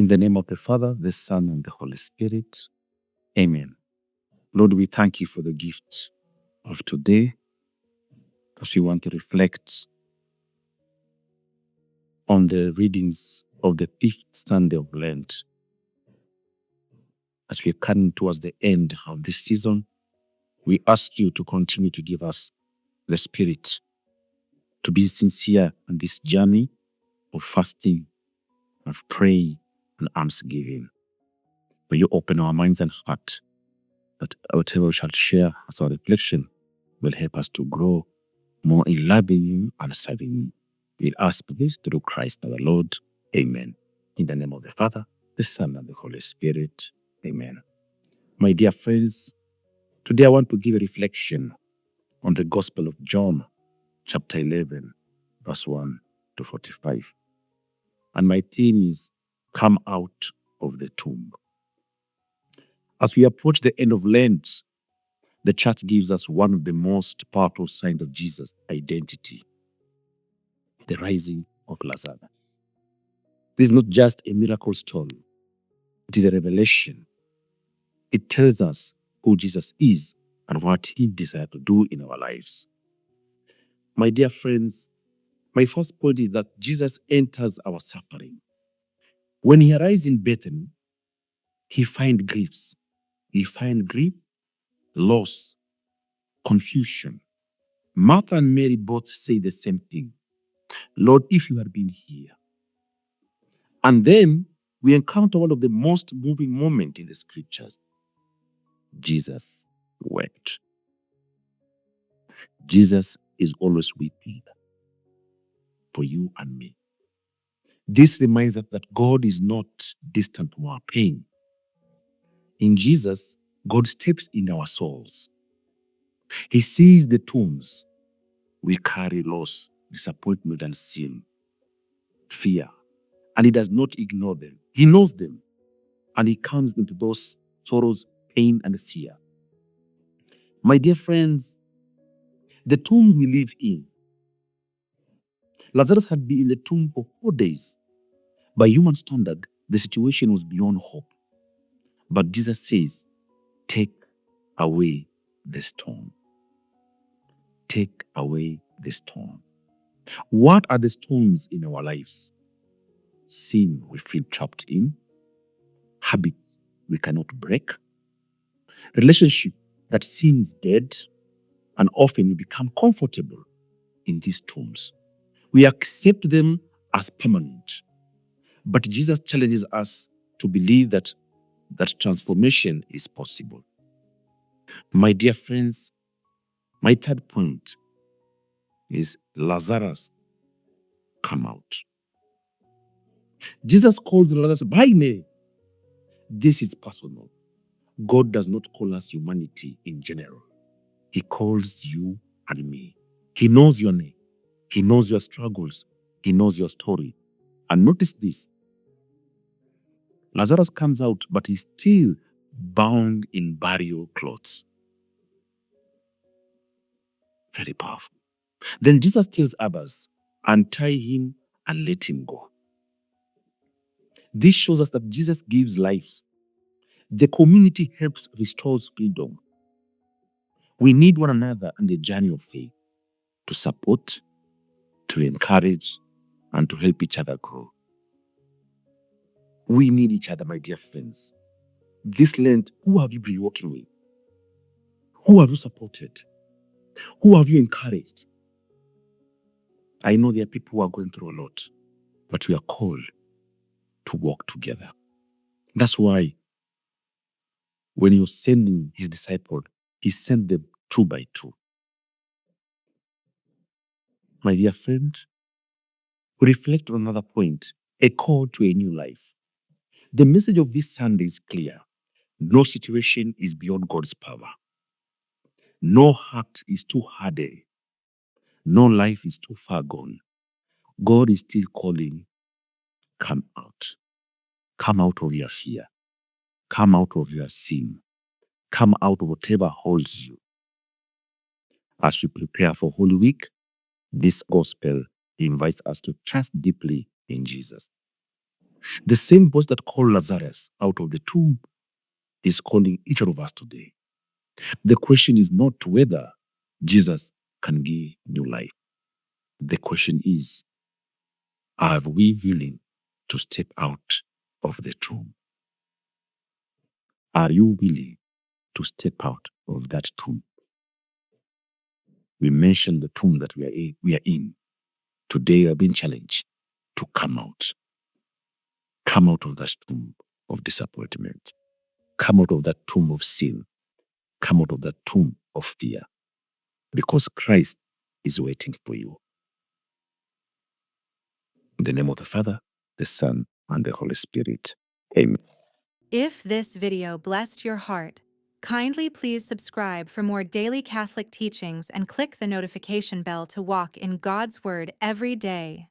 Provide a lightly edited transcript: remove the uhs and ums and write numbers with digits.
In the name of the Father, the Son, and the Holy Spirit. Amen. Lord, we thank you for the gift of today, as we want to reflect on the readings of the 5th Sunday of Lent. As we are coming towards the end of this season, we ask you to continue to give us the Spirit to be sincere on this journey of fasting, of praying, and almsgiving. May you open our minds and heart that whatever we shall share as our reflection will help us to grow more in loving you and serving you. We ask this through Christ our Lord. Amen. In the name of the Father, the Son, and the Holy Spirit. Amen. My dear friends, today I want to give a reflection on the Gospel of John, chapter 11, verse 1 to 45. And my theme is, Come Out of the Tomb. As we approach the end of Lent, the church gives us one of the most powerful signs of Jesus' identity, the rising of Lazarus. This is not just a miracle story. It is a revelation. It tells us who Jesus is and what he desires to do in our lives. My dear friends, my first point is that Jesus enters our suffering. When he arrives in Bethany, he finds griefs. He finds grief, loss, confusion. Martha and Mary both say the same thing. Lord, if you had been here. And then we encounter one of the most moving moments in the scriptures. Jesus wept. Jesus is always weeping for you and me. This reminds us that God is not distant from our pain. In Jesus, God steps in our souls. He sees the tombs we carry, loss, disappointment, and sin, fear, and he does not ignore them. He knows them, and he comes into those sorrows, pain, and fear. My dear friends, the tomb we live in, Lazarus had been in the tomb for 4 days. By human standard, the situation was beyond hope. But Jesus says, take away the stone. Take away the stone. What are the stones in our lives? Sin we feel trapped in, habits we cannot break, relationship that seems dead, and often we become comfortable in these tombs. We accept them as permanent. But Jesus challenges us to believe that transformation is possible. My dear friends, my third point is Lazarus, come out. Jesus calls Lazarus by name. This is personal. God does not call us humanity in general. He calls you and me. He knows your name. He knows your struggles. He knows your story. And notice this. Lazarus comes out, but he's still bound in burial clothes. Very powerful. Then Jesus tells others, untie him and let him go. This shows us that Jesus gives life. The community helps restore freedom. We need one another in the journey of faith to support, to encourage, and to help each other grow. We need each other, my dear friends. This Lent, who have you been working with? Who have you supported? Who have you encouraged? I know there are people who are going through a lot, but we are called to walk together. That's why when he was sending his disciples, he sent them 2 by 2. My dear friend, we reflect on another point, a call to a new life. The message of this Sunday is clear. No situation is beyond God's power. No heart is too hardened. No life is too far gone. God is still calling, come out. Come out of your fear. Come out of your sin. Come out of whatever holds you. As we prepare for Holy Week, this gospel invites us to trust deeply in Jesus. The same voice that called Lazarus out of the tomb is calling each of us today. The question is not whether Jesus can give new life. The question is, are we willing to step out of the tomb? Are you willing to step out of that tomb? We mentioned the tomb that we are in. Today we are being challenged to come out. Come out of that tomb of disappointment. Come out of that tomb of sin. Come out of that tomb of fear. Because Christ is waiting for you. In the name of the Father, the Son, and the Holy Spirit. Amen. If this video blessed your heart, kindly please subscribe for more daily Catholic teachings and click the notification bell to walk in God's Word every day.